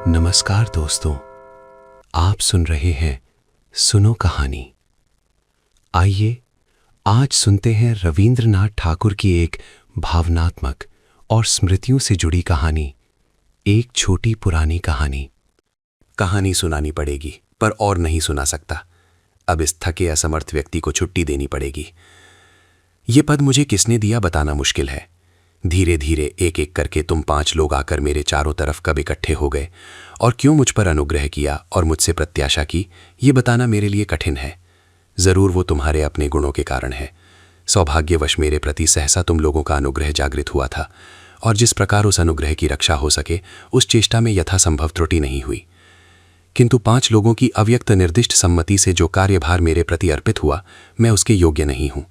नमस्कार दोस्तों, आप सुन रहे हैं सुनो कहानी। आइए आज सुनते हैं रवींद्रनाथ ठाकुर की एक भावनात्मक और स्मृतियों से जुड़ी कहानी, एक छोटी पुरानी कहानी। कहानी सुनानी पड़ेगी पर और नहीं सुना सकता। अब इस थके असमर्थ व्यक्ति को छुट्टी देनी पड़ेगी। ये पद मुझे किसने दिया बताना मुश्किल है। धीरे धीरे एक एक करके तुम 5 लोग आकर मेरे चारों तरफ कब इकट्ठे हो गए और क्यों मुझ पर अनुग्रह किया और मुझसे प्रत्याशा की, ये बताना मेरे लिए कठिन है। जरूर वो तुम्हारे अपने गुणों के कारण है। सौभाग्यवश मेरे प्रति सहसा तुम लोगों का अनुग्रह जागृत हुआ था और जिस प्रकार उस अनुग्रह की रक्षा हो सके उस चेष्टा में यथासंभव त्रुटि नहीं हुई। किंतु 5 लोगों की अव्यक्त निर्दिष्ट सम्मति से जो कार्यभार मेरे प्रति अर्पित हुआ, मैं उसके योग्य नहीं हूं।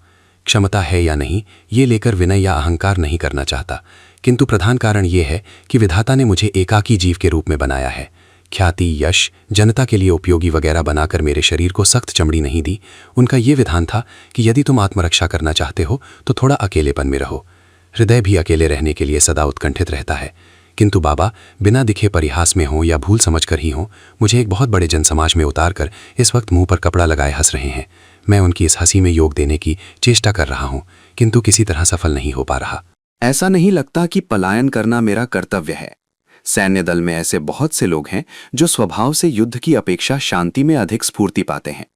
क्षमता है या नहीं, ये लेकर विनय या अहंकार नहीं करना चाहता, किंतु प्रधान कारण ये है कि विधाता ने मुझे एकाकी जीव के रूप में बनाया है। ख्याति, यश, जनता के लिए उपयोगी वगैरह बनाकर मेरे शरीर को सख्त चमड़ी नहीं दी। उनका ये विधान था कि यदि तुम आत्मरक्षा करना चाहते हो तो थोड़ा अकेलेपन में रहो। हृदय भी अकेले रहने के लिए सदा उत्कंठित रहता है। किंतु बाबा, बिना दिखे परिहास में हो या भूल समझकर ही हो, मुझे एक बहुत बड़े जनसमाज में उतारकर इस वक्त मुंह पर कपड़ा लगाए हंस रहे हैं। मैं उनकी इस हंसी में योग देने की चेष्टा कर रहा हूं, किंतु किसी तरह सफल नहीं हो पा रहा। ऐसा नहीं लगता कि पलायन करना मेरा कर्तव्य है। सैन्य दल में ऐसे बहुत से लोग हैं जो स्वभाव से युद्ध की अपेक्षा शांति में अधिक स्फूर्ति पाते हैं,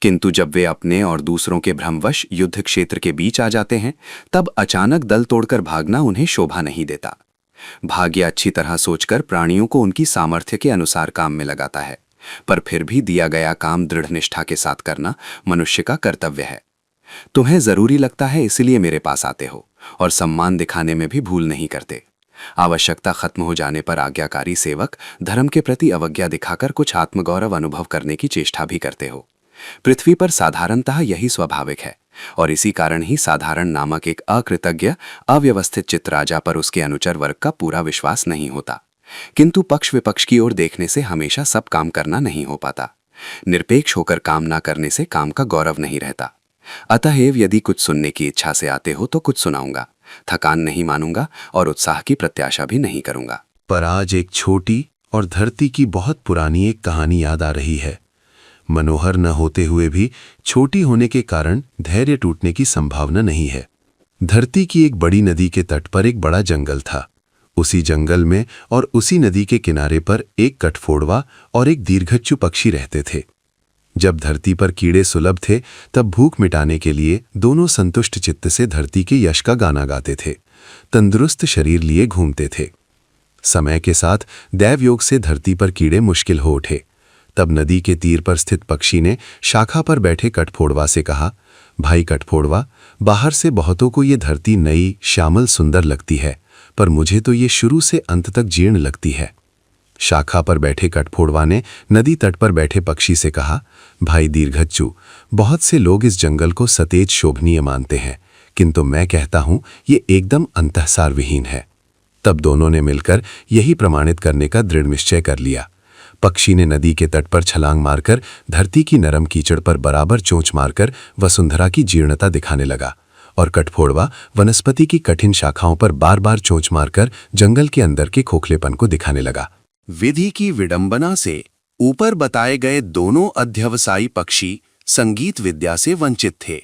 किंतु जब वे अपने और दूसरों के भ्रमवश युद्ध क्षेत्र के बीच आ जाते हैं, तब अचानक दल तोड़कर भागना उन्हें शोभा नहीं देता। भाग्य अच्छी तरह सोचकर प्राणियों को उनकी सामर्थ्य के अनुसार काम में लगाता है, पर फिर भी दिया गया काम दृढ़ निष्ठा के साथ करना मनुष्य का कर्तव्य है। तुम्हें जरूरी लगता है, इसलिए मेरे पास आते हो और सम्मान दिखाने में भी भूल नहीं करते। आवश्यकता खत्म हो जाने पर आज्ञाकारी सेवक धर्म के प्रति अवज्ञा दिखाकर कुछ आत्मगौरव अनुभव करने की चेष्टा भी करते हो। पृथ्वी पर साधारणतः यही स्वाभाविक है और इसी कारण ही साधारण नामक एक अकृतज्ञ अव्यवस्थित चित्तराजा पर उसके अनुचर वर्ग का पूरा विश्वास नहीं होता। किंतु पक्ष विपक्ष की ओर देखने से हमेशा सब काम करना नहीं हो पाता। निरपेक्ष होकर काम ना करने से काम का गौरव नहीं रहता। अतएव यदि कुछ सुनने की इच्छा से आते हो तो कुछ सुनाऊंगा, थकान नहीं मानूंगा और उत्साह की प्रत्याशा भी नहीं करूंगा। पर आज एक छोटी और धरती की बहुत पुरानी एक कहानी याद आ रही है। मनोहर न होते हुए भी छोटी होने के कारण धैर्य टूटने की संभावना नहीं है। धरती की एक बड़ी नदी के तट पर एक बड़ा जंगल था। उसी जंगल में और उसी नदी के किनारे पर एक कठफोड़वा और एक दीर्घच्चू पक्षी रहते थे। जब धरती पर कीड़े सुलभ थे, तब भूख मिटाने के लिए दोनों संतुष्ट चित्त से धरती के यश का गाना गाते थे, तंदुरुस्त शरीर लिए घूमते थे। समय के साथ दैवयोग से धरती पर कीड़े मुश्किल हो उठे। तब नदी के तीर पर स्थित पक्षी ने शाखा पर बैठे कठफोड़वा से कहा, भाई कठफोड़वा, बाहर से बहुतों को ये धरती नई, श्यामल, सुंदर लगती है, पर मुझे तो ये शुरू से अंत तक जीर्ण लगती है। शाखा पर बैठे कठफोड़वा ने नदी तट पर बैठे पक्षी से कहा, भाई दीर्घच्चू, बहुत से लोग इस जंगल को सतेज शोभनीय मानते हैं, किंतु मैं कहता हूं ये एकदम अंतःसार विहीन है। तब दोनों ने मिलकर यही प्रमाणित करने का दृढ़ निश्चय कर लिया। पक्षी ने नदी के तट पर छलांग मारकर धरती की नरम कीचड़ पर बराबर चोंच मारकर वसुंधरा की जीर्णता दिखाने लगा और कठफोड़वा वनस्पति की कठिन शाखाओं पर बार बार चोंच मारकर जंगल के अंदर के खोखलेपन को दिखाने लगा। विधि की विडंबना से ऊपर बताए गए दोनों अध्यवसायी पक्षी संगीत विद्या से वंचित थे।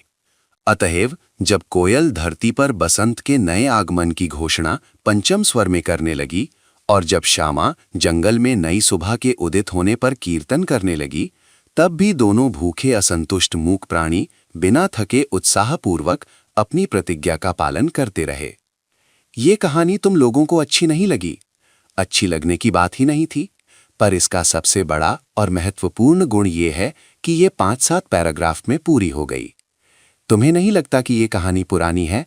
अतएव जब कोयल धरती पर बसंत के नए आगमन की घोषणा पंचम स्वर में करने लगी और जब श्यामा जंगल में नई सुबह के उदित होने पर कीर्तन करने लगी, तब भी दोनों भूखे असंतुष्ट मूक प्राणी बिना थके उत्साहपूर्वक अपनी प्रतिज्ञा का पालन करते रहे। ये कहानी तुम लोगों को अच्छी नहीं लगी। अच्छी लगने की बात ही नहीं थी, पर इसका सबसे बड़ा और महत्वपूर्ण गुण ये है कि ये 5-7 पैराग्राफ में पूरी हो गई। तुम्हें नहीं लगता कि ये कहानी पुरानी है?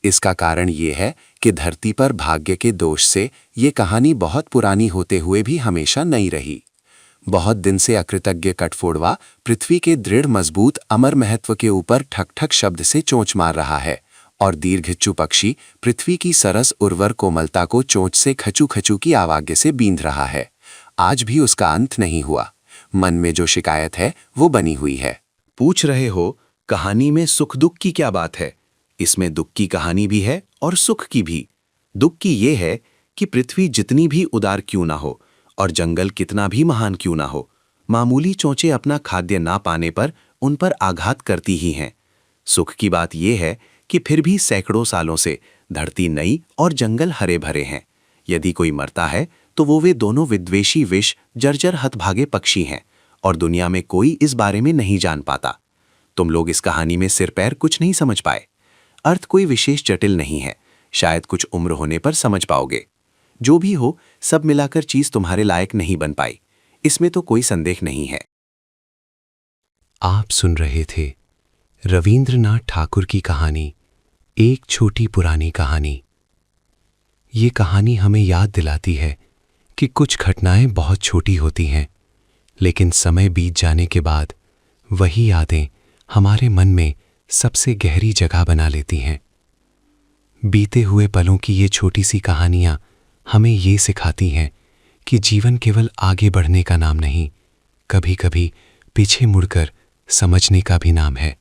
इसका कारण ये है कि धरती पर भाग्य के दोष से ये कहानी बहुत पुरानी होते हुए भी हमेशा नई रही। बहुत दिन से अकृतज्ञ कठफोड़वा पृथ्वी के दृढ़ मजबूत अमर महत्व के ऊपर ठक ठक शब्द से चोंच मार रहा है और दीर्घच्चू पक्षी पृथ्वी की सरस उर्वर कोमलता को चोंच से खचू खचू की आवाज़ से बींध रहा है। आज भी उसका अंत नहीं हुआ। मन में जो शिकायत है वो बनी हुई है। पूछ रहे हो, कहानी में सुख दुख की क्या बात है? इसमें दुख की कहानी भी है और सुख की भी। दुख की ये है कि पृथ्वी जितनी भी उदार क्यों ना हो और जंगल कितना भी महान क्यों ना हो, मामूली चोंचें अपना खाद्य ना पाने पर उन पर आघात करती ही हैं। सुख की बात यह है कि फिर भी सैकड़ों सालों से धरती नई और जंगल हरे भरे हैं। यदि कोई मरता है तो वो वे दोनों विद्वेषी विष जर्जर हतभागे पक्षी हैं और दुनिया में कोई इस बारे में नहीं जान पाता। तुम लोग इस कहानी में सिर पैर कुछ नहीं समझ पाए। अर्थ कोई विशेष जटिल नहीं है, शायद कुछ उम्र होने पर समझ पाओगे। जो भी हो, सब मिलाकर चीज तुम्हारे लायक नहीं बन पाई, इसमें तो कोई संदेह नहीं है। आप सुन रहे थे रविंद्रनाथ ठाकुर की कहानी एक छोटी पुरानी कहानी। ये कहानी हमें याद दिलाती है कि कुछ घटनाएं बहुत छोटी होती हैं, लेकिन समय बीत जाने के बाद वही यादें हमारे मन में सबसे गहरी जगह बना लेती हैं। बीते हुए पलों की ये छोटी सी कहानियां हमें ये सिखाती हैं कि जीवन केवल आगे बढ़ने का नाम नहीं, कभी-कभी पीछे मुड़कर समझने का भी नाम है।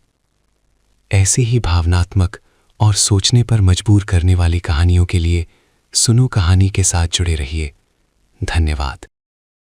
ऐसे ही भावनात्मक और सोचने पर मजबूर करने वाली कहानियों के लिए सुनो कहानी के साथ जुड़े रहिए। धन्यवाद।